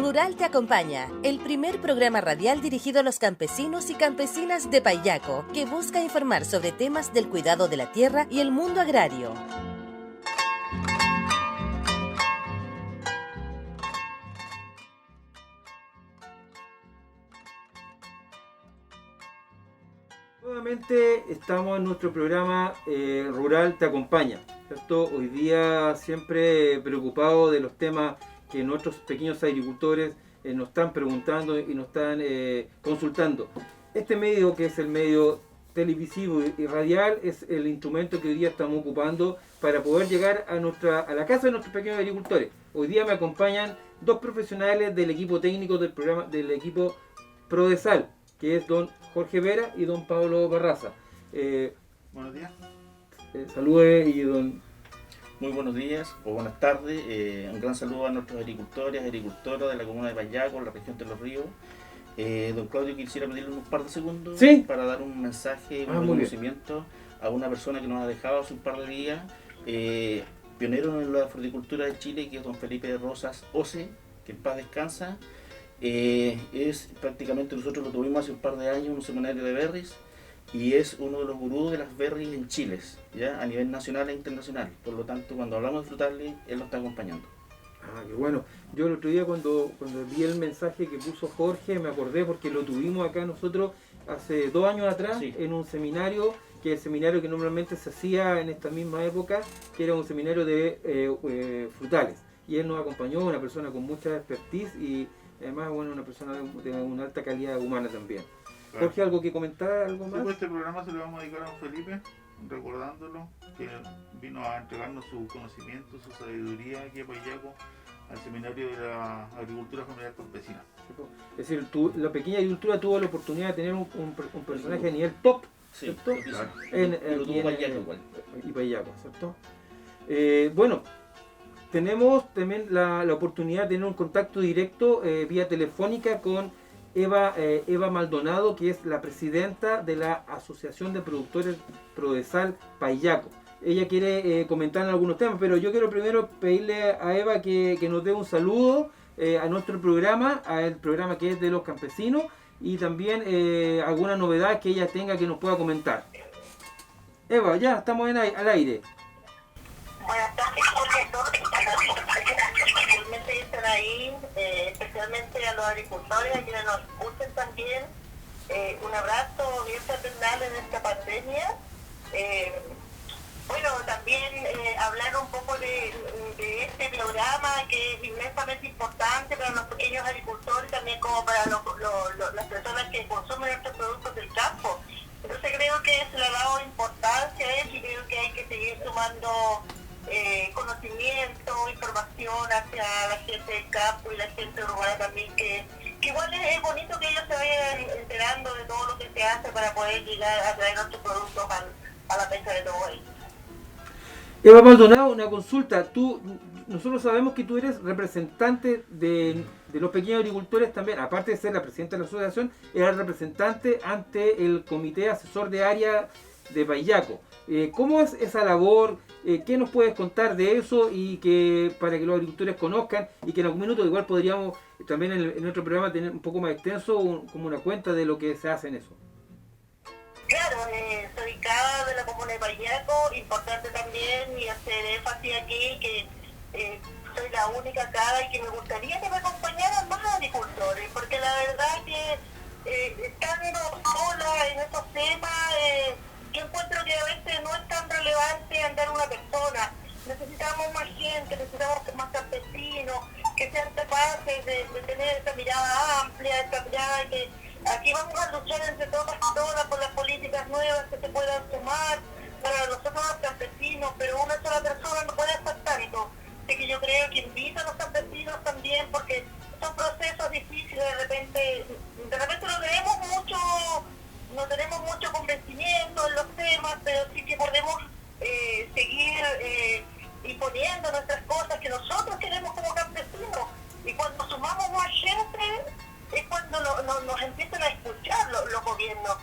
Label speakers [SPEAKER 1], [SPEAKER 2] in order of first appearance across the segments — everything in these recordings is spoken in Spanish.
[SPEAKER 1] Rural te acompaña, el primer programa radial dirigido a los campesinos y campesinas de Paillaco, que busca informar sobre temas del cuidado de la tierra y el mundo agrario.
[SPEAKER 2] Nuevamente estamos en nuestro programa Rural te acompaña, ¿cierto? Hoy día siempre preocupado de los temas que nuestros pequeños agricultores nos están preguntando y nos están consultando. Este medio, que es el medio televisivo y radial, es el instrumento que hoy día estamos ocupando para poder llegar a la casa de nuestros pequeños agricultores. Hoy día me acompañan dos profesionales del equipo técnico del programa, del equipo Prodesal, que es don Jorge Vera y don Pablo Barraza.
[SPEAKER 3] Buenos días.
[SPEAKER 2] Salude y don...
[SPEAKER 3] Muy buenos días o buenas tardes. Un gran saludo a nuestros agricultores, agricultoras de la comuna de Paillaco, la región de Los Ríos. Don Claudio, quisiera pedirle un par de segundos, ¿sí?, para dar un mensaje, un reconocimiento a una persona que nos ha dejado hace un par de días, pionero en la fruticultura de Chile, que es don Felipe Rosas Ose, que en paz descansa. Es prácticamente, nosotros lo tuvimos hace un par de años en un seminario de berries, y es uno de los gurús de las berries en Chile, ya a nivel nacional e internacional. Por lo tanto, cuando hablamos de Frutali, él lo está acompañando.
[SPEAKER 2] Ah, qué bueno. Yo el otro día cuando vi el mensaje que puso Jorge, me acordé porque lo tuvimos acá nosotros hace 2 años atrás, sí, en un seminario, que es el seminario que normalmente se hacía en esta misma época, que era un seminario de frutales. Y él nos acompañó, una persona con mucha expertise y además, bueno, una persona de una alta calidad humana también. Claro. Jorge, ¿algo que comentar? ¿Algo más?
[SPEAKER 3] Sí, pues este programa se lo vamos a dedicar a don Felipe, recordándolo, que vino a entregarnos su conocimiento, su sabiduría aquí a Paillaco, al seminario de la agricultura familiar campesina.
[SPEAKER 2] Es decir, la pequeña agricultura tuvo la oportunidad de tener un personaje a nivel top, ¿cierto? Sí, claro. Y Paillaco, ¿cierto? Bueno, tenemos también la oportunidad de tener un contacto directo vía telefónica con Eva Maldonado, que es la presidenta de la Asociación de Productores Prodesal Paillaco. Ella quiere comentar algunos temas, pero yo quiero primero pedirle a Eva que nos dé un saludo a nuestro programa, al programa que es de los campesinos, y también alguna novedad que ella tenga que nos pueda comentar. Eva, ya estamos al aire.
[SPEAKER 4] Buenas tardes, Jorge. Realmente están ahí, especialmente a los agricultores, a quienes nos escuchen también. Un abrazo bien fraternal en esta pandemia. Bueno, también hablar un poco de este programa, que es inmensamente importante para los pequeños agricultores, también como para las personas que consumen estos productos del campo. Entonces creo que se le ha dado importancia a eso y creo que hay que seguir sumando conocimiento, información hacia la gente del campo y la gente urbana también, que igual es bonito que ellos se vayan enterando de todo lo que se hace para poder llegar a traer nuestros productos a la mesa de todos ellos.
[SPEAKER 2] Eva Maldonado, una consulta. Nosotros sabemos que tú eres representante de los pequeños agricultores también, aparte de ser la presidenta de la asociación, eres representante ante el Comité Asesor de Área de Paillaco. ¿Cómo es esa labor? ¿Qué nos puedes contar de eso y para que los agricultores conozcan y que en algún minuto igual podríamos también en nuestro programa tener un poco más extenso como una cuenta de lo que se hace en eso?
[SPEAKER 4] Claro, soy cada de la comuna de Paillaco, importante también, y hacer énfasis aquí que soy la única acá y que me gustaría que me acompañaran más agricultores, porque la verdad que estando sola en estos temas, yo encuentro que a veces no es tan relevante andar una persona. Necesitamos más gente, necesitamos más campesinos, que sean capaces de tener esta mirada amplia, esta mirada que aquí vamos a luchar entre todas por las políticas nuevas que se puedan tomar para nosotros los campesinos, pero una sola persona no puede hacer tanto. Así que yo creo que invito a los campesinos también, porque son procesos difíciles, de repente no tenemos mucho convencimiento en los temas, pero sí que podemos seguir imponiendo nuestras cosas que nosotros queremos como campesinos, y cuando sumamos más gente es cuando nos empiezan a escuchar los gobiernos.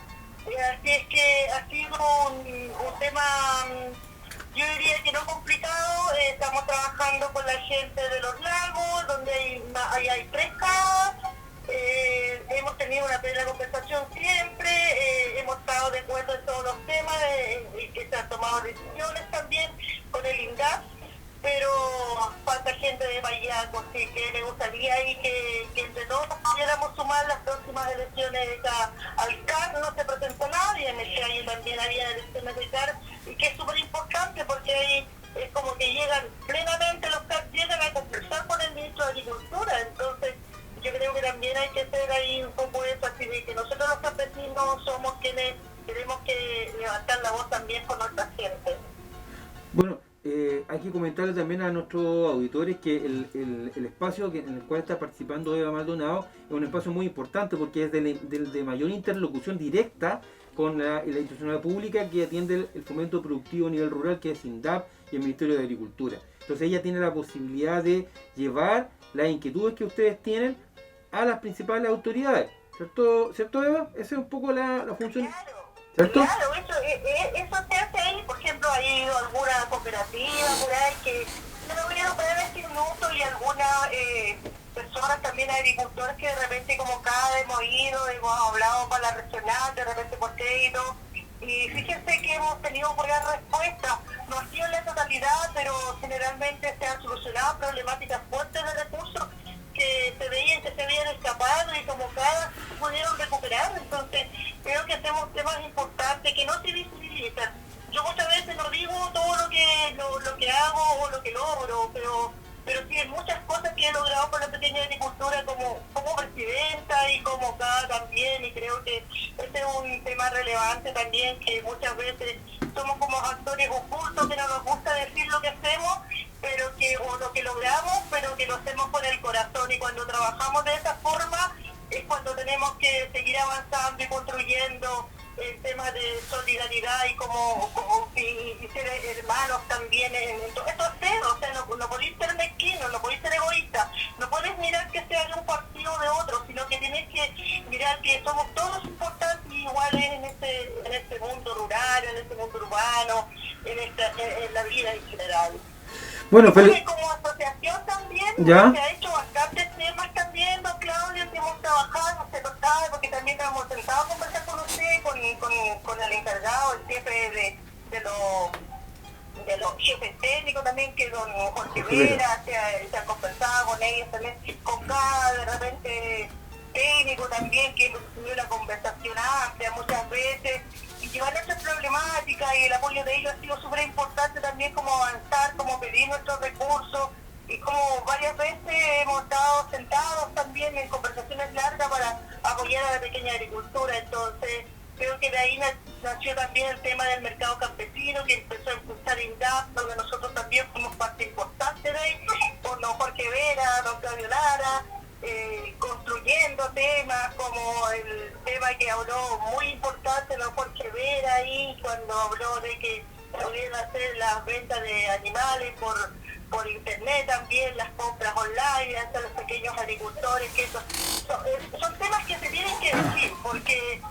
[SPEAKER 4] Así es que ha sido un tema, yo diría que no complicado. Estamos trabajando con la gente de los lagos, donde hay 3 casas, tomado decisiones también con el INDAP, pero falta gente de Payaco, así que me gustaría ahí que entre todos pudiéramos sumar las próximas elecciones al CAR. No se presentó nadie, en este año también había elecciones de CAR, y que es súper importante porque ahí es como que llegan plenamente, los CAR llegan a conversar con el ministro de Agricultura. Entonces yo creo que también hay que hacer ahí un poco eso, así de que nosotros los campesinos somos quienes tenemos que levantar la voz también por nuestra gente.
[SPEAKER 2] Bueno, hay que comentarle también a nuestros auditores que el espacio en el cual está participando Eva Maldonado es un espacio muy importante porque es de mayor interlocución directa con la institucionalidad pública que atiende el fomento productivo a nivel rural, que es INDAP y el Ministerio de Agricultura. Entonces ella tiene la posibilidad de llevar las inquietudes que ustedes tienen a las principales autoridades. ¿Cierto Eva? Esa es un poco la función. ¿Cierto?
[SPEAKER 4] Claro, eso se hace ahí. Por ejemplo, hay alguna cooperativa por ahí que no lo vieron brevemente minutos, y algunas personas también agricultores que de repente, como cada hemos ido, hemos hablado para la regional, de repente por crédito, y fíjense que hemos tenido buenas respuestas. No ha sido en la totalidad, pero generalmente se han solucionado problemáticas fuertes de recursos que se veían escapado, y como cada pudieron recuperar. Entonces creo que hacemos temas importantes que no se visibilizan. Yo muchas veces no digo todo lo que hago o lo que logro, pero sí hay muchas cosas que he logrado con la pequeña agricultura como presidenta y como cada también, y creo que este es un tema relevante también, que muchas veces somos como actores ocultos que no nos gusta decir lo que hacemos, o lo que logramos, pero que lo hacemos con el corazón, y cuando trabajamos de esa forma es cuando tenemos que seguir avanzando y construyendo el tema de solidaridad y ser hermanos también. Esto es cero, o sea, no podéis ser mezquino, no podéis ser egoísta, no podéis mirar que sea de un partido o de otro, sino que tienes que mirar que somos todos importantes y iguales en este mundo rural, en este mundo urbano, en la vida en general.
[SPEAKER 2] Bueno,
[SPEAKER 4] como asociación también,
[SPEAKER 2] ¿ya?
[SPEAKER 4] Se ha hecho bastantes temas también, don Claudio, que hemos trabajado, no se lo sabe, porque también hemos sentado a conversar con usted, con el encargado, el jefe de los jefes técnicos también, que don Jorge Vera, se ha conversado con ellos también, con cada de repente técnico también, que hemos tenido una conversación amplia muchas veces, y llevar nuestras problemáticas, y el apoyo de ellos ha sido súper importante también, como avanzar, como pedir nuestros recursos, y como varias veces hemos estado sentados también en conversaciones largas para apoyar a la pequeña agricultura. Entonces creo que de ahí nació también el tema del mercado campesino, que empezó a impulsar INDAP, donde nosotros también fuimos parte importante de ahí, con don Jorge Vera, don Claudio Lara, construyendo temas como el tema que habló muy importante don Jorge Vera ahí, cuando habló de que pudieran hacer las ventas de animales por internet también, las compras online hacia los pequeños agricultores, que son temas que se tienen que decir, porque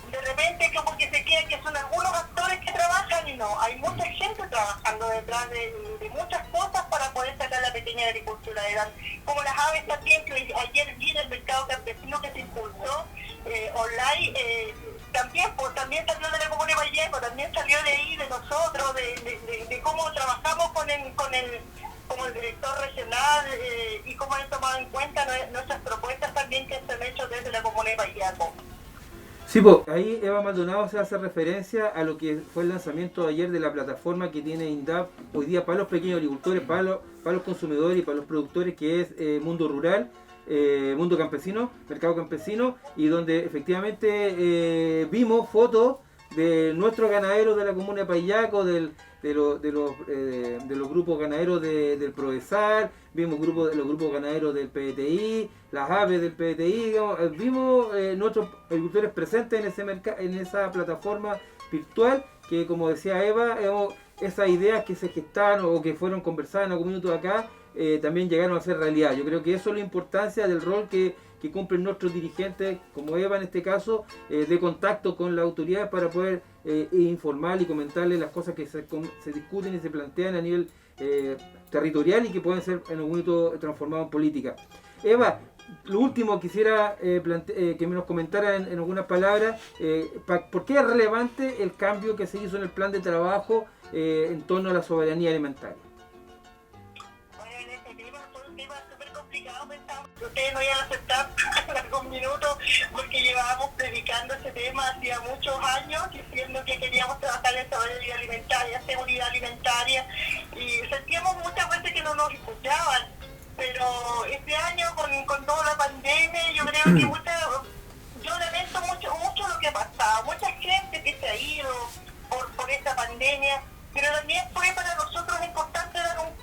[SPEAKER 4] de repente como que se queda que son algunos actores que trabajan, y no, hay mucha gente trabajando detrás de muchas cosas para poder sacar la pequeña agricultura adelante, como las aves también, que ayer vi en el mercado campesino que se impulsó online, también salió de la Comuna de Payaco, también salió de ahí, de nosotros, de cómo trabajamos con el director regional, y cómo han tomado en cuenta nuestras propuestas también que se han hecho desde la Comuna de Payaco.
[SPEAKER 2] Sí, pues ahí Eva Maldonado se hace referencia a lo que fue el lanzamiento de ayer de la plataforma que tiene INDAP hoy día para los pequeños agricultores, para los consumidores y para los productores, que es Mundo Rural, Mundo Campesino, Mercado Campesino, y donde efectivamente vimos fotos de nuestros ganaderos de la comuna de Payaco, de los grupos ganaderos del Prodesal, vimos los grupos ganaderos del PTI, las aves del PTI, digamos, vimos nuestros agricultores presentes en esa plataforma virtual, que como decía Eva, esas ideas que se gestaron o que fueron conversadas en algún minuto de acá, también llegaron a ser realidad. Yo creo que eso es la importancia del rol que cumplen nuestros dirigentes, como Eva en este caso, de contacto con las autoridades para poder informar y comentarles las cosas que se discuten y se plantean a nivel territorial y que pueden ser en algún momento transformadas en política. Eva, lo último quisiera que me nos comentara en algunas palabras, ¿por qué es relevante el cambio que se hizo en el plan de trabajo en torno a la soberanía alimentaria?
[SPEAKER 4] Bueno, en este tema fue un tema súper complicado, pensaba. Ustedes no iban a aceptar en algún minuto porque llevábamos predicando ese tema hacía muchos años, diciendo que queríamos trabajar en soberanía alimentaria, seguridad alimentaria, y sentíamos muchas veces que no nos escuchaban. Pero este año con toda la pandemia, yo creo que yo lamento mucho lo que ha pasado, mucha gente que se ha ido por esta pandemia, pero también fue para nosotros importante dar un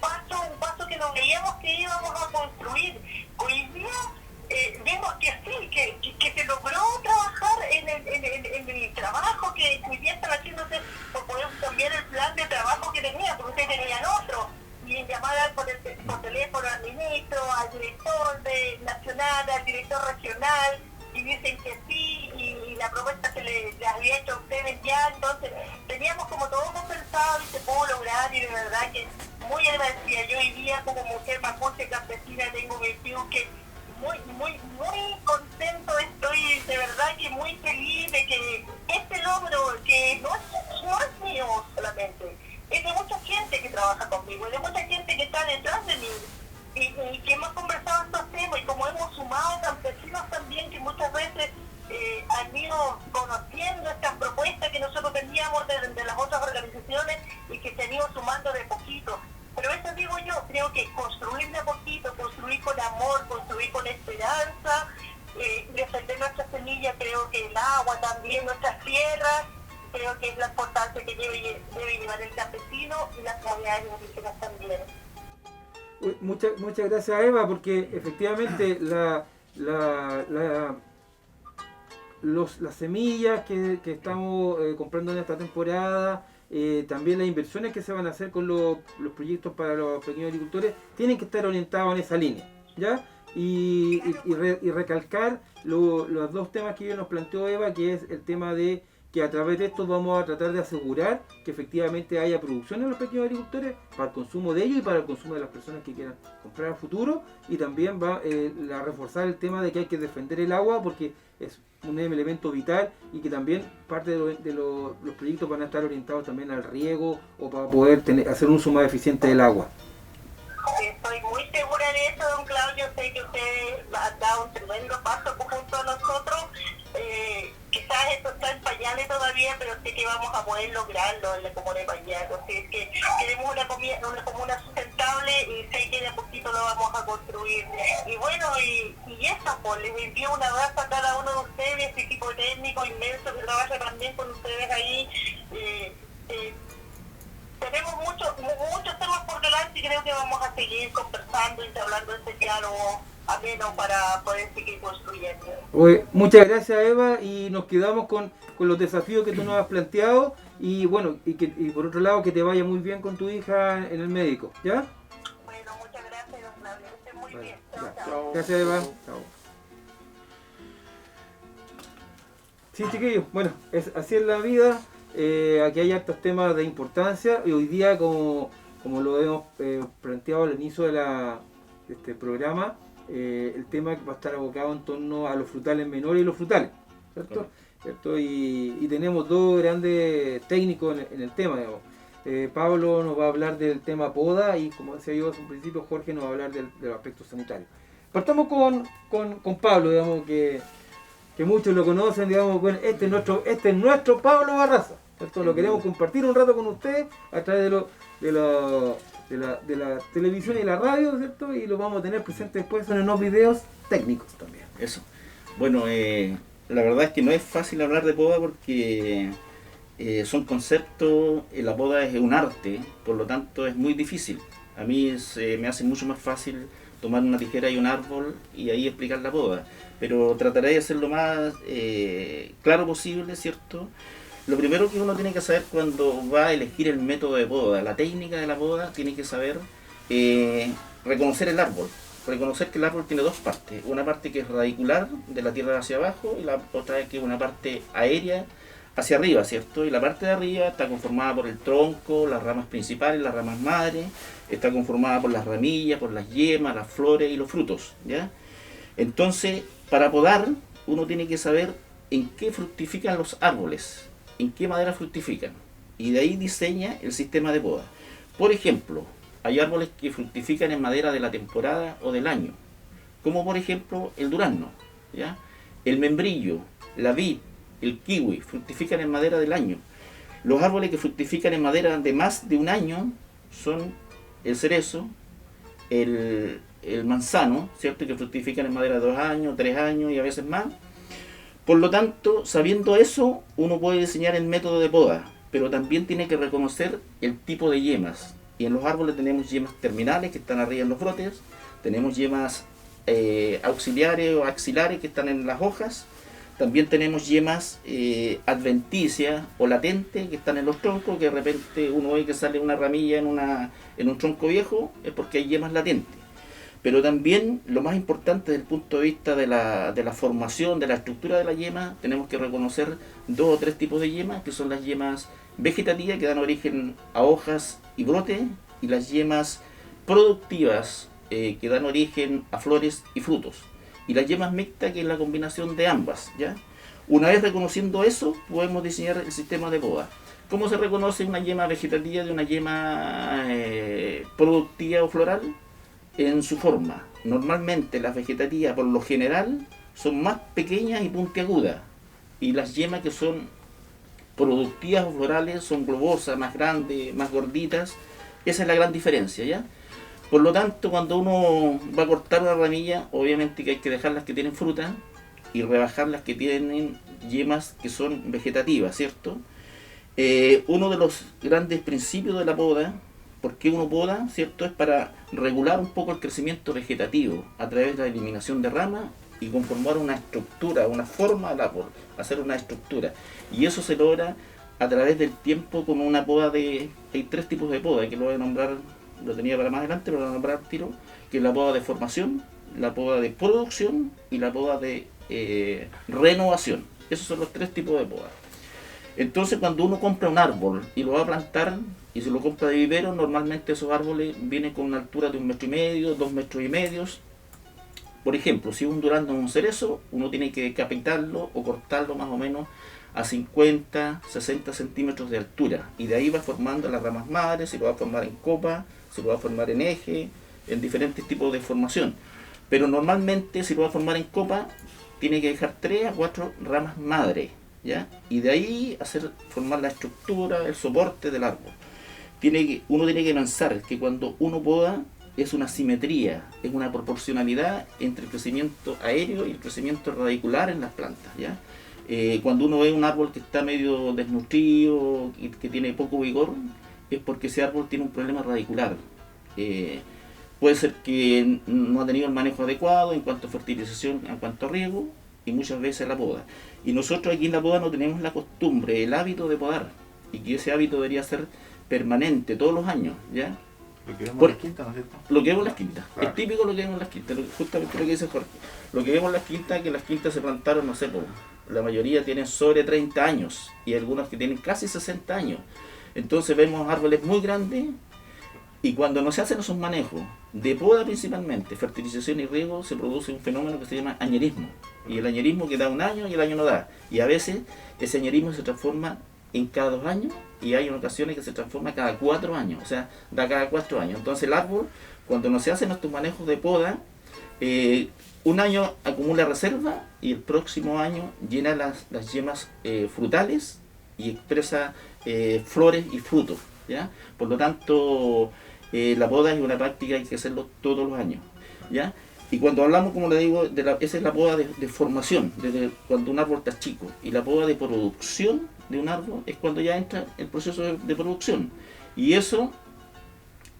[SPEAKER 4] paso que nos veíamos que íbamos a construir. Hoy día vemos que sí, que se logró trabajar en el trabajo que hoy día están haciéndose por poder cambiar el plan de trabajo que tenía, porque ustedes tenían otro. Y en llamadas por teléfono al ministro, al director nacional, al director regional, y dicen que sí, y la propuesta se les había hecho a ustedes ya, entonces teníamos como todo compensado y se pudo lograr, y de verdad que muy agradecida. Yo hoy día como mujer mapuche campesina tengo que decir que muy contento estoy, de verdad que muy feliz de que este logro, que no es mío solamente, es de mucha gente que trabaja conmigo, es de mucha gente que está detrás de mí y que hemos conversado estos temas, y como hemos sumado campesinos también que muchas veces han ido conociendo estas propuestas que nosotros teníamos de las otras organizaciones y que se han ido sumando de poquito. Pero eso digo yo, creo que construir de a poquito, construir con amor, construir con esperanza, defender nuestras semillas, creo que el agua también, nuestras tierras, creo que es la importancia que debe llevar el campesino y las comunidades indígenas también.
[SPEAKER 2] Muchas gracias, Eva, porque efectivamente las semillas que estamos comprando en esta temporada, también las inversiones que se van a hacer con los proyectos para los pequeños agricultores, tienen que estar orientados en esa línea, ¿ya? Y recalcar los dos temas que nos planteó Eva, que es el tema de que a través de esto vamos a tratar de asegurar que efectivamente haya producción en los pequeños agricultores para el consumo de ellos y para el consumo de las personas que quieran comprar a futuro, y también va a reforzar el tema de que hay que defender el agua porque es un elemento vital, y que también parte de los proyectos van a estar orientados también al riego o para poder hacer un uso más eficiente del agua.
[SPEAKER 4] Estoy muy segura de eso, don Claudio. Sé que usted ha dado un tremendo paso junto a nosotros. Quizás esto está en pañales todavía, pero sé que vamos a poder lograrlo en la comuna de Payaco. Así es que queremos una comuna sustentable y sé que de a poquito lo vamos a construir. Y bueno, y eso, pues les envío un abrazo a cada uno de ustedes, este equipo técnico inmenso que trabaja también con ustedes ahí. Tenemos muchos temas por delante y creo que vamos a seguir conversando y hablando de este diálogo ameno para poder seguir construyendo.
[SPEAKER 2] Muchas gracias, Eva, y nos quedamos con los desafíos que tú nos has planteado, y bueno, y por otro lado que te vaya muy bien con tu hija en el médico, ¿ya?
[SPEAKER 4] Bueno, muchas gracias, don Claudio, que esté muy bien.
[SPEAKER 2] Chao. Gracias, Eva. Chao. Sí, chiquillos, bueno, así es la vida. Aquí hay hartos temas de importancia, y hoy día, como lo hemos planteado al inicio de este programa, el tema va a estar abocado en torno a los frutales menores y los frutales, ¿cierto? ¿Cierto? Y tenemos dos grandes técnicos en el tema, digamos. Pablo nos va a hablar del tema poda, y como decía yo hace un principio, Jorge nos va a hablar de los aspectos sanitarios. Partamos con Pablo, digamos, que muchos lo conocen, digamos. Bueno, este es nuestro Pablo Barraza, ¿cierto? Lo queremos compartir un rato con ustedes a través de la televisión y la radio, ¿cierto? Y lo vamos a tener presente después en unos videos técnicos también.
[SPEAKER 3] Eso. Bueno, la verdad es que no es fácil hablar de poda porque son conceptos, la poda es un arte, por lo tanto es muy difícil. A mí me hace mucho más fácil tomar una tijera y un árbol y ahí explicar la poda, pero trataré de hacer lo más claro posible, ¿cierto? Lo primero que uno tiene que saber cuando va a elegir el método de poda, la técnica de la poda, tiene que saber reconocer el árbol. Reconocer que el árbol tiene dos partes, una parte que es radicular, de la tierra hacia abajo, y la otra que es una parte aérea hacia arriba, ¿cierto? Y la parte de arriba está conformada por el tronco, las ramas principales, las ramas madres, está conformada por las ramillas, por las yemas, las flores y los frutos, ¿ya? Entonces, para podar, uno tiene que saber en qué fructifican los árboles, en qué madera fructifican, y de ahí diseña el sistema de poda. Por ejemplo, hay árboles que fructifican en madera de la temporada o del año, como por ejemplo el durazno, ¿ya? El membrillo, la vid, el kiwi, fructifican en madera del año. Los árboles que fructifican en madera de más de un año son el cerezo, el manzano, ¿cierto? Que fructifican en madera de 2 años, 3 años y a veces más. Por lo tanto, sabiendo eso, uno puede diseñar el método de poda, pero también tiene que reconocer el tipo de yemas. Y en los árboles tenemos yemas terminales que están arriba en los brotes, tenemos yemas auxiliares o axilares que están en las hojas, también tenemos yemas adventicias o latentes que están en los troncos, que de repente uno ve que sale una ramilla en un tronco viejo, es porque hay yemas latentes. Pero también lo más importante desde el punto de vista de la formación, de la estructura de la yema, tenemos que reconocer 2 o 3 tipos de yemas, que son las yemas vegetativas, que dan origen a hojas y brotes, y las yemas productivas, que dan origen a flores y frutos. Y las yemas mixtas, que es la combinación de ambas, ¿ya? Una vez reconociendo eso, podemos diseñar el sistema de poda. ¿Cómo se reconoce una yema vegetativa de una yema productiva o floral? En su forma. Normalmente las vegetativas, por lo general, son más pequeñas y puntiagudas, y las yemas que son productivas o florales son globosas, más grandes, más gorditas. Esa es la gran diferencia, ¿ya? Por lo tanto, cuando uno va a cortar una ramilla, obviamente que hay que dejar las que tienen fruta y rebajar las que tienen yemas que son vegetativas, ¿cierto? Uno de los grandes principios de la poda, porque uno poda, ¿cierto?, es para regular un poco el crecimiento vegetativo a través de la eliminación de ramas y conformar una estructura, una forma del árbol, hacer una estructura. Y eso se logra a través del tiempo con una poda de... Hay 3 tipos de poda, que lo voy a nombrar, lo tenía para más adelante, pero lo voy a nombrar al tiro, que es la poda de formación, la poda de producción y la poda de renovación. Esos son los 3 tipos de poda. Entonces, cuando uno compra un árbol y lo va a plantar, y se lo compra de vivero, normalmente esos árboles vienen con una altura de 1,5 metros, 2,5 metros. Por ejemplo, si un durazno o un cerezo, uno tiene que decapitarlo o cortarlo más o menos a 50, 60 centímetros de altura. Y de ahí va formando las ramas madres, se lo va a formar en copa, se lo va a formar en eje, en diferentes tipos de formación. Pero normalmente, si lo va a formar en copa, tiene que dejar 3 a 4 ramas madres, ¿ya? Y de ahí formar la estructura, el soporte del árbol. Uno tiene que pensar que cuando uno poda es una simetría, es una proporcionalidad entre el crecimiento aéreo y el crecimiento radicular en las plantas, ¿ya? Cuando uno ve un árbol que está medio desnutrido, que tiene poco vigor, es porque ese árbol tiene un problema radicular. Puede ser que no ha tenido el manejo adecuado en cuanto a fertilización, en cuanto a riego, y muchas veces la poda. Y nosotros aquí en la poda no tenemos la costumbre, el hábito de podar, y que ese hábito debería ser permanente todos los años, ¿ya?
[SPEAKER 5] Lo que vemos en las quintas, ¿no es cierto?
[SPEAKER 3] Lo que vemos en las quintas,
[SPEAKER 5] claro.
[SPEAKER 3] Es típico lo que vemos en las quintas, justamente lo que dice Jorge. Lo que vemos en las quintas, que las quintas se plantaron, no sé, la mayoría tienen sobre 30 años, y algunos que tienen casi 60 años. Entonces vemos árboles muy grandes, y cuando no se hacen esos manejos, de poda principalmente, fertilización y riego, se produce un fenómeno que se llama añerismo. Y el añerismo que da un año y el año no da. Y a veces ese añerismo se transforma en cada 2 años, y hay ocasiones que se transforma cada 4 años, o sea, da cada 4 años. Entonces el árbol, cuando no se hacen estos manejos de poda, un año acumula reserva y el próximo año llena las yemas frutales y expresa flores y frutos, ¿ya? Por lo tanto, la poda es una práctica que hay que hacerlo todos los años, ¿ya? Y cuando hablamos, como le digo, esa es la poda de formación, desde cuando un árbol está chico. Y la poda de producción de un árbol es cuando ya entra el proceso de producción. Y eso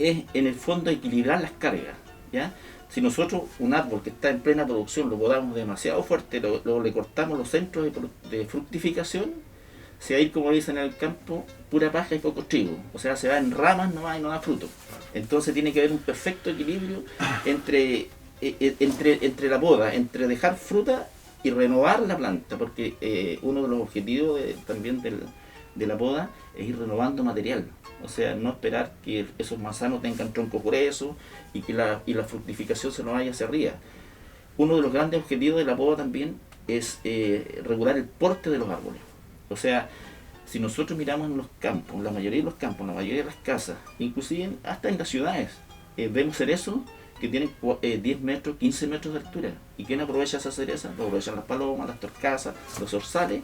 [SPEAKER 3] es, en el fondo, equilibrar las cargas, ¿ya? Si nosotros un árbol que está en plena producción lo podamos demasiado fuerte, le cortamos los centros de fructificación, se va a ir, como dicen en el campo, pura paja y poco trigo. O sea, se va en ramas nomás y no da fruto. Entonces tiene que haber un perfecto equilibrio entre la poda, entre dejar fruta y renovar la planta, porque uno de los objetivos también de la poda es ir renovando material. O sea, no esperar que esos manzanos tengan troncos gruesos y que la fructificación se nos vaya hacia arriba. uno de los grandes objetivos de la poda también es regular el porte de los árboles. O sea, si nosotros miramos en los campos, la mayoría de los campos, la mayoría de las casas, inclusive hasta en las ciudades, vemos cerezos que tienen 10 metros, 15 metros de altura. ¿Y quién aprovecha esa cereza? Lo aprovechan las palomas, las torcasas, los zorzales,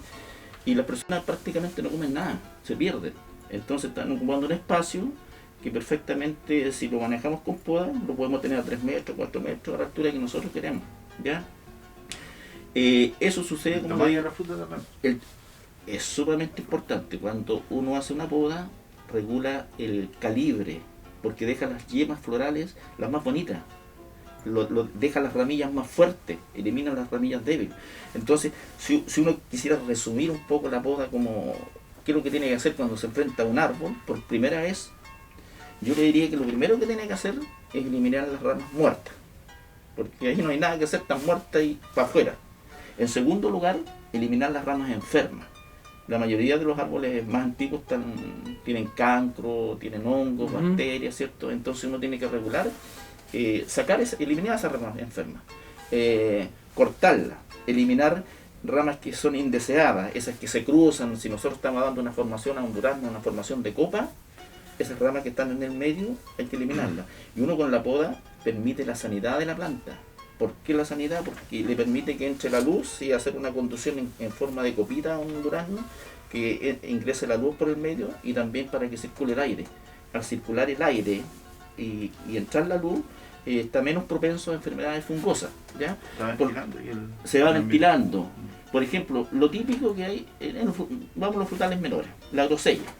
[SPEAKER 3] y las personas prácticamente no comen nada, se pierden. Entonces están ocupando un espacio que perfectamente, si lo manejamos con poda, lo podemos tener a 3 metros, 4 metros, a la altura que nosotros queremos, ¿ya? Eso sucede
[SPEAKER 5] con la fruta también.
[SPEAKER 3] Es sumamente importante. Cuando uno hace una poda, regula el calibre, porque deja las yemas florales las más bonitas, deja las ramillas más fuertes, elimina las ramillas débiles. Entonces, si uno quisiera resumir un poco la poda como qué es lo que tiene que hacer cuando se enfrenta a un árbol por primera vez, yo le diría que lo primero que tiene que hacer es eliminar las ramas muertas, porque ahí no hay nada que hacer, tan muerta y para afuera. En segundo lugar, eliminar las ramas enfermas. La mayoría de los árboles más antiguos tienen cancro, tienen hongos, bacterias, ¿cierto? Entonces uno tiene que regular, eliminar esas ramas enfermas, cortarlas, eliminar ramas que son indeseadas, esas que se cruzan. Si nosotros estamos dando una formación a un durazno, una formación de copa, esas ramas que están en el medio hay que eliminarlas. Y uno con la poda permite la sanidad de la planta. ¿Por qué la sanidad? Porque le permite que entre la luz y hacer una conducción en forma de copita a un durazno, que ingrese la luz por el medio, y también para que circule el aire. Al circular el aire y entrar la luz, está menos propenso a enfermedades fungosas, ¿ya? Se va ventilando. Por ejemplo, lo típico que hay, vamos a los frutales menores, la grosella.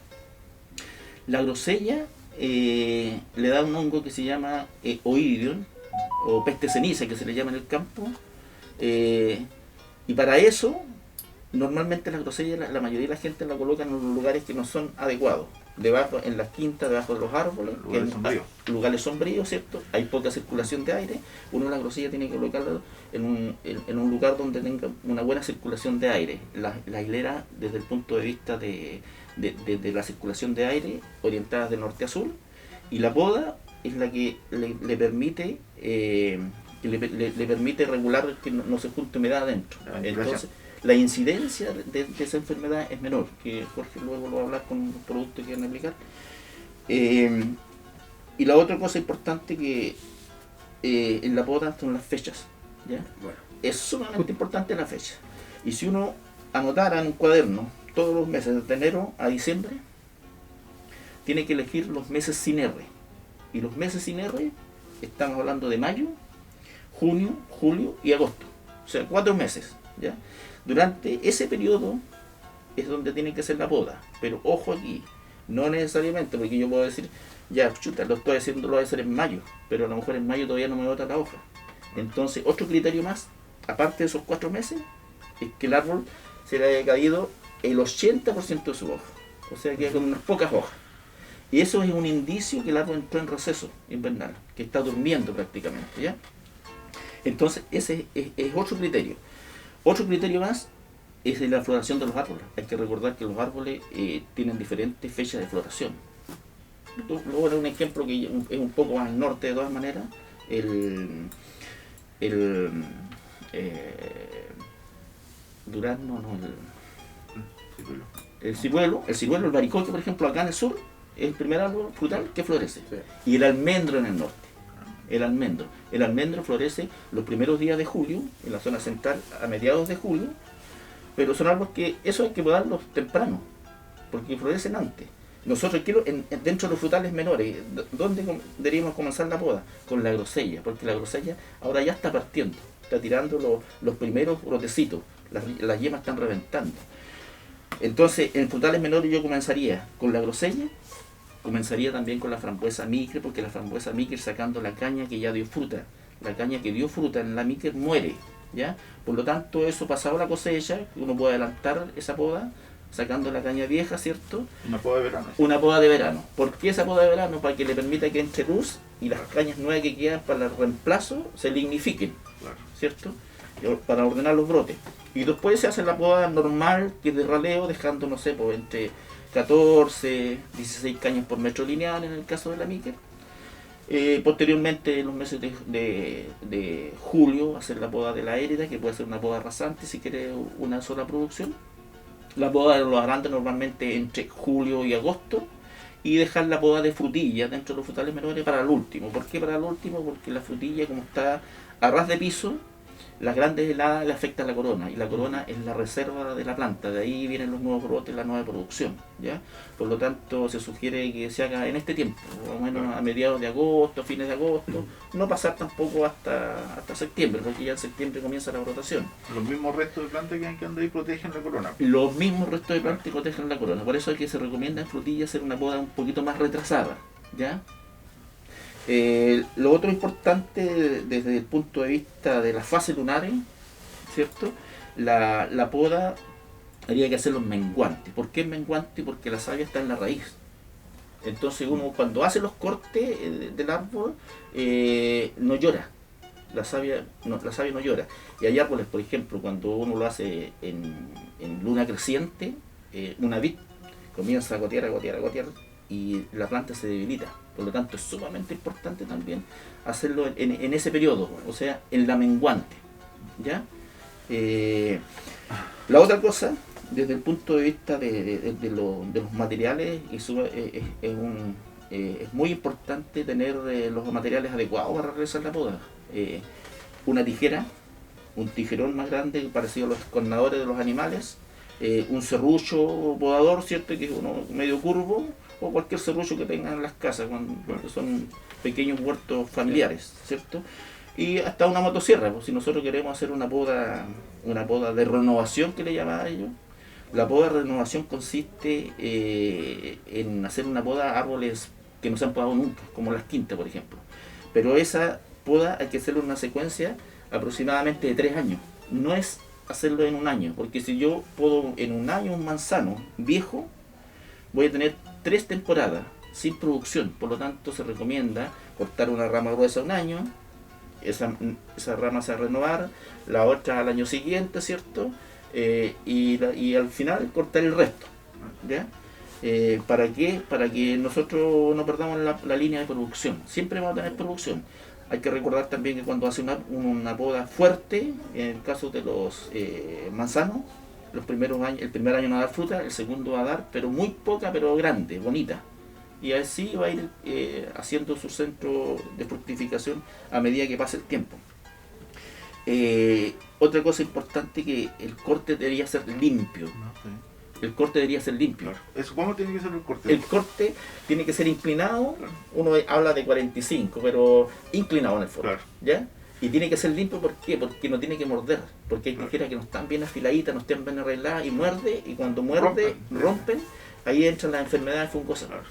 [SPEAKER 3] La grosella le da un hongo que se llama oidium, o peste ceniza, que se le llama en el campo, y para eso normalmente la grosella la mayoría de la gente la coloca en los lugares que no son adecuados, debajo, en las quintas, debajo de los árboles, lugares sombríos, ¿cierto? Hay poca circulación de aire. Uno la grosella tiene que colocarla en un lugar donde tenga una buena circulación de aire. La hilera, desde el punto de vista de la circulación de aire, orientada de norte a sur, y la poda es la que le permite regular que no se junte humedad adentro. Entonces, la incidencia de esa enfermedad es menor, que Jorge luego lo va a hablar con los productos que van a aplicar. Y la otra cosa importante que en la poda son las fechas, ¿ya? Bueno, es sumamente importante la fecha. Y si uno anotara en un cuaderno todos los meses, de enero a diciembre, tiene que elegir los meses sin R. Y los meses sin R, estamos hablando de mayo, junio, julio y agosto. O sea, 4 meses, ¿ya? Durante ese periodo es donde tiene que ser la poda. Pero ojo aquí, no necesariamente, porque yo puedo decir, ya, chuta, lo estoy haciendo, lo voy a hacer en mayo, pero a lo mejor en mayo todavía no me bota la hoja. Entonces, otro criterio más, aparte de esos 4 meses, es que el árbol se le haya caído el 80% de su hoja. O sea, queda con unas pocas hojas. Y eso es un indicio que el árbol entró en receso invernal, que está durmiendo prácticamente, ¿ya? Entonces, ese es otro criterio. Otro criterio más es la floración de los árboles. Hay que recordar que los árboles tienen diferentes fechas de floración. Luego un ejemplo que es un poco más al norte de todas maneras, el durazno, no, el ciruelo, el baricoque, por ejemplo, acá en el sur, es el primer árbol frutal que florece. Sí. Y el almendro en el norte. El almendro florece los primeros días de julio, en la zona central a mediados de julio, pero son árboles que eso hay que podarlos temprano, porque florecen antes. Nosotros dentro de los frutales menores, ¿dónde deberíamos comenzar la poda? Con la grosella, porque la grosella ahora ya está partiendo, está tirando los primeros brotecitos, las yemas están reventando. Entonces, en frutales menores yo comenzaría con la grosella, comenzaría también con la frambuesa Micker, porque la frambuesa Micker, sacando la caña que ya dio fruta, la caña que dio fruta en la Micker muere, ¿ya? Por lo tanto, eso pasado la cosecha, uno puede adelantar esa poda, sacando la caña vieja, ¿cierto?
[SPEAKER 5] Una poda de verano.
[SPEAKER 3] Una poda de verano. ¿Por qué esa poda de verano? Para que le permita que entre luz y las cañas nuevas que quedan para el reemplazo se lignifiquen, claro, ¿cierto? Para ordenar los brotes. Y después se hace la poda normal, que es de raleo, dejando, no sé, pues entre 14, 16 cañas por metro lineal en el caso de la Micker. Posteriormente, en los meses de julio, hacer la poda de la érida, que puede ser una poda rasante si quiere una sola producción. La poda de los arandes normalmente entre julio y agosto. Y dejar la poda de frutilla dentro de los frutales menores para el último. ¿Por qué para el último? Porque la frutilla, como está a ras de piso, las grandes heladas le afectan a la corona, y la corona es la reserva de la planta, de ahí vienen los nuevos brotes, la nueva producción, ¿ya? Por lo tanto, se sugiere que se haga en este tiempo, por lo menos a mediados de agosto, fines de agosto, no pasar tampoco hasta septiembre, porque ya en septiembre comienza la brotación.
[SPEAKER 5] Los mismos restos de planta que andan ahí protegen la corona.
[SPEAKER 3] Los mismos restos de planta protegen la corona, por eso es que se recomienda en frutilla hacer una poda un poquito más retrasada, ¿ya? Lo otro importante desde el punto de vista de las fases lunares, ¿cierto? La poda habría que hacerlo en menguante. ¿Por qué en menguante? Porque la savia está en la raíz. Entonces uno cuando hace los cortes del árbol no llora. La savia no llora. Y hay árboles, por ejemplo, cuando uno lo hace en luna creciente, una vid comienza a gotear y la planta se debilita. Por lo tanto, es sumamente importante también hacerlo en ese periodo, o sea, en la menguante, ¿ya? La otra cosa, desde el punto de vista de los materiales, es muy importante tener los materiales adecuados para realizar la poda. Una tijera, un tijerón más grande, parecido a los escornadores de los animales, un serrucho podador, ¿cierto? Que es uno medio curvo, o cualquier serrucho que tengan en las casas cuando son pequeños huertos familiares, ¿cierto? Y hasta una motosierra, pues, si nosotros queremos hacer una poda de renovación, que le llaman a ellos. La poda de renovación consiste en hacer una poda a árboles que no se han podado nunca, como las quintas, por ejemplo. Pero esa poda hay que hacerlo en una secuencia aproximadamente de 3 años. No es hacerlo en un año, porque si yo podo en un año un manzano viejo, voy a tener 3 temporadas sin producción. Por lo tanto, se recomienda cortar una rama gruesa un año, esa rama se va a renovar, la otra al año siguiente, ¿cierto? Y al final cortar el resto, ¿ya? ¿Para qué? Para que nosotros no perdamos la línea de producción. Siempre vamos a tener producción. Hay que recordar también que cuando hace una poda fuerte, en el caso de los manzanos, el primer año no va a dar fruta, el segundo va a dar, pero muy poca, pero grande, bonita. Y así va a ir haciendo su centro de fructificación a medida que pase el tiempo. Otra cosa importante, que el corte debería ser limpio. El corte debería ser limpio.
[SPEAKER 5] Claro. ¿Eso cómo tiene que ser el corte?
[SPEAKER 3] El corte tiene que ser inclinado. Uno habla de 45, pero inclinado en el fondo.
[SPEAKER 5] Claro.
[SPEAKER 3] ¿Ya? Y tiene que ser limpio, ¿por qué? Porque no tiene que morder. Porque hay tijeras que no están bien afiladitas, no están bien arregladas, y muerde, y cuando muerde, rompen, ahí entran las enfermedades fungosas. Claro.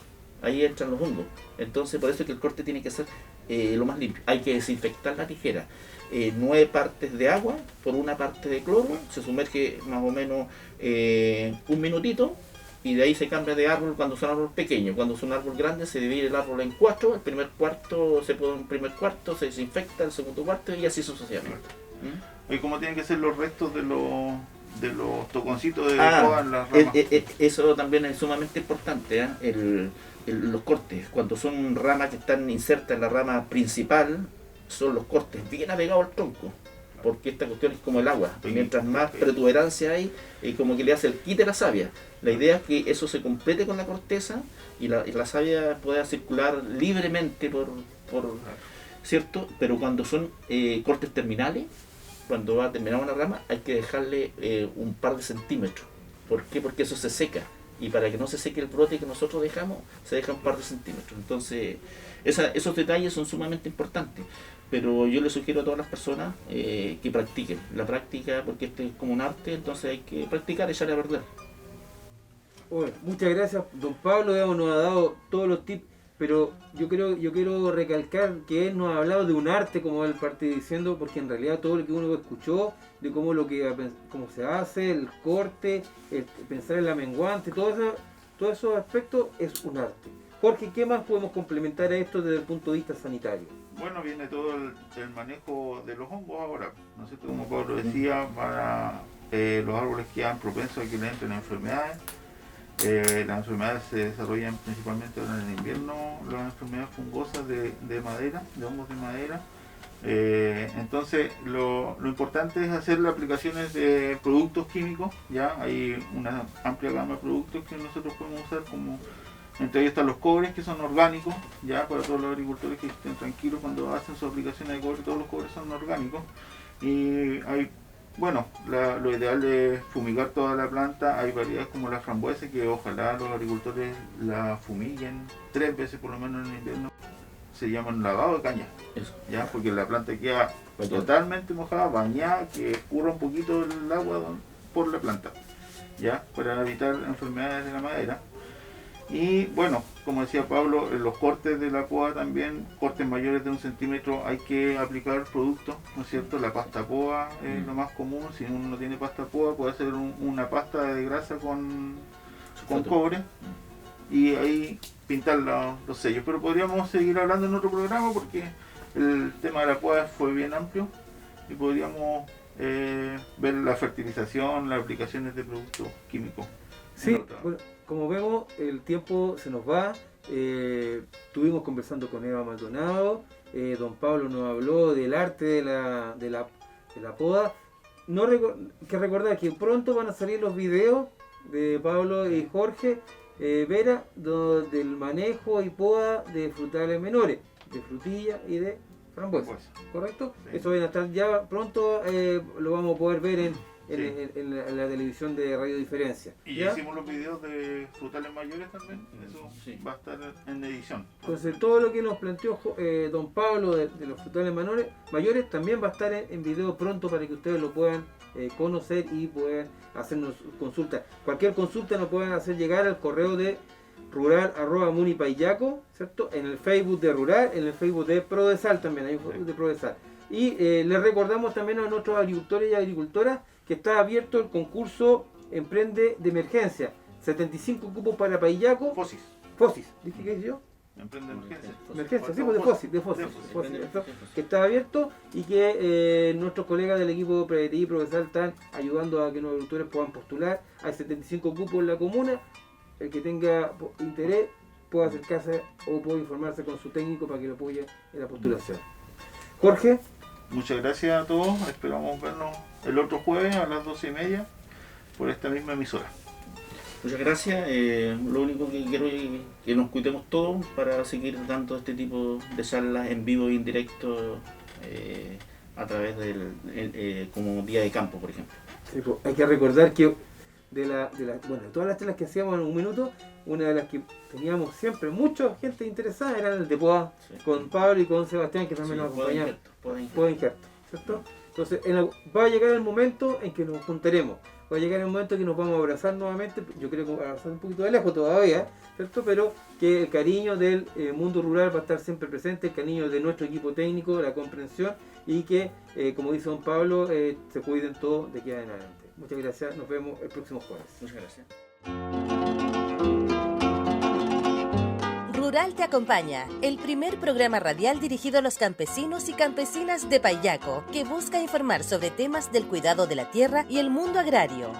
[SPEAKER 3] Ahí entran los hongos. Entonces, por eso es que el corte tiene que ser lo más limpio. Hay que desinfectar la tijera. 9 partes de agua por 1 parte de cloro, se sumerge más o menos 1 minutito, y de ahí se cambia de árbol cuando son árboles pequeños. Cuando son árboles grandes, se divide el árbol en 4, el primer cuarto se pone en el primer cuarto, se desinfecta el segundo cuarto, y así sucesivamente.
[SPEAKER 5] ¿Y cómo tienen que ser los restos de los toconcitos de poda en las ramas?
[SPEAKER 3] Eso también es sumamente importante, los cortes. Cuando son ramas que están insertas en la rama principal, son los cortes bien apegados al tronco, porque esta cuestión es como el agua. Mientras más protuberancia hay, como que le hace el quite a la savia. La idea es que eso se complete con la corteza y la savia pueda circular libremente por ¿cierto? Pero cuando son cortes terminales, cuando va a terminar una rama, hay que dejarle un par de centímetros. ¿Por qué? Porque eso se seca. Y para que no se seque el brote que nosotros dejamos, se deja un par de centímetros. Entonces, esos detalles son sumamente importantes. Pero yo le sugiero a todas las personas que practiquen. La práctica, porque este es como un arte, entonces hay que practicar y echarle a perder.
[SPEAKER 2] Bueno, muchas gracias, don Pablo, nos ha dado todos los tips, pero yo quiero recalcar que él nos ha hablado de un arte, como él parte diciendo, porque en realidad todo lo que uno escuchó, de cómo se hace, el corte, el pensar en la menguante, todos esos aspectos es un arte. Jorge, ¿qué más podemos complementar a esto desde el punto de vista sanitario?
[SPEAKER 5] Bueno, viene todo el manejo de los hongos ahora, ¿no es cierto? Como Pablo decía, para los árboles que quedan propensos a que le entren enfermedades, Las enfermedades se desarrollan principalmente en el invierno, las enfermedades fungosas de madera, de hongos de madera. Entonces lo importante es hacer las aplicaciones de productos químicos. Ya hay una amplia gama de productos que nosotros podemos usar, como entre ellos están los cobres, que son orgánicos, ya para todos los agricultores que estén tranquilos cuando hacen sus aplicaciones de cobre. Todos los cobres son orgánicos y hay, bueno, lo ideal es fumigar toda la planta. Hay variedades como la frambuesa, que ojalá los agricultores la fumiguen 3 veces por lo menos en el invierno. Se llaman lavado de caña. Eso. Ya, porque la planta queda totalmente mojada, bañada, que escurra un poquito el agua por la planta, ya, para evitar enfermedades de la madera. Y bueno, como decía Pablo, los cortes de la poda también, cortes mayores de 1 centímetro, hay que aplicar productos, ¿no es cierto? La pasta poda es lo más común. Si uno no tiene pasta poda, puede hacer una pasta de grasa con cobre y ahí pintar los sellos. Pero podríamos seguir hablando en otro programa, porque el tema de la poda fue bien amplio y podríamos ver la fertilización, las aplicaciones de productos químicos.
[SPEAKER 2] Sí, bueno, como vemos, el tiempo se nos va. Estuvimos conversando con Eva Maldonado. Don Pablo nos habló del arte de la poda. No que recordar que pronto van a salir los videos de Pablo y Jorge Vera del manejo y poda de frutales menores, de frutilla y de frambuesa, ¿correcto? Sí. Eso va a estar ya pronto, lo vamos a poder ver en la televisión de Radio Diferencia.
[SPEAKER 5] Y ya hicimos los videos de frutales mayores también, eso va a estar en edición.
[SPEAKER 2] Entonces todo lo que nos planteó don Pablo de los frutales mayores también va a estar en video pronto, para que ustedes lo puedan conocer y puedan hacernos consultas. Cualquier consulta nos pueden hacer llegar al correo de rural@munipayaco, ¿cierto? En el Facebook de Rural, en el Facebook de Prodesal también, hay un Facebook de Prodesal. Y les recordamos también a nuestros agricultores y agricultoras que está abierto el concurso Emprende de Emergencia. 75 cupos para Payaco. Fosis, ¿dije qué es yo?
[SPEAKER 5] Emprende de Emergencia.
[SPEAKER 2] Emergencia, sí, pues de Fosis. Que está abierto y que nuestros colegas del equipo PRI y Prodesal están ayudando a que los agricultores puedan postular. Hay 75 cupos en la comuna. El que tenga interés puede acercarse o puede informarse con su técnico para que lo apoye en la postulación. Jorge.
[SPEAKER 5] Muchas gracias a todos. Esperamos vernos el otro jueves a las 12:30 por esta misma emisora.
[SPEAKER 3] Muchas gracias. Lo único que quiero es que nos cuidemos todos para seguir dando este tipo de charlas en vivo e indirecto a través del como día de campo, por ejemplo.
[SPEAKER 2] Sí, pues, hay que recordar que de todas las charlas que hacíamos en un minuto, una de las que teníamos siempre mucha gente interesada era el de poda, con Pablo y con Sebastián, que también nos acompañaron. Poda injerto, ¿cierto? Entonces va a llegar el momento en que nos juntaremos, va a llegar el momento en que nos vamos a abrazar nuevamente. Yo creo que abrazar un poquito de lejos todavía, ¿cierto? Pero que el cariño del mundo rural va a estar siempre presente, el cariño de nuestro equipo técnico, la comprensión, y que, como dice don Pablo, se cuiden todos de aquí en adelante. Muchas gracias, nos vemos el próximo jueves.
[SPEAKER 3] Muchas gracias.
[SPEAKER 1] Rural te acompaña, el primer programa radial dirigido a los campesinos y campesinas de Payaco, que busca informar sobre temas del cuidado de la tierra y el mundo agrario.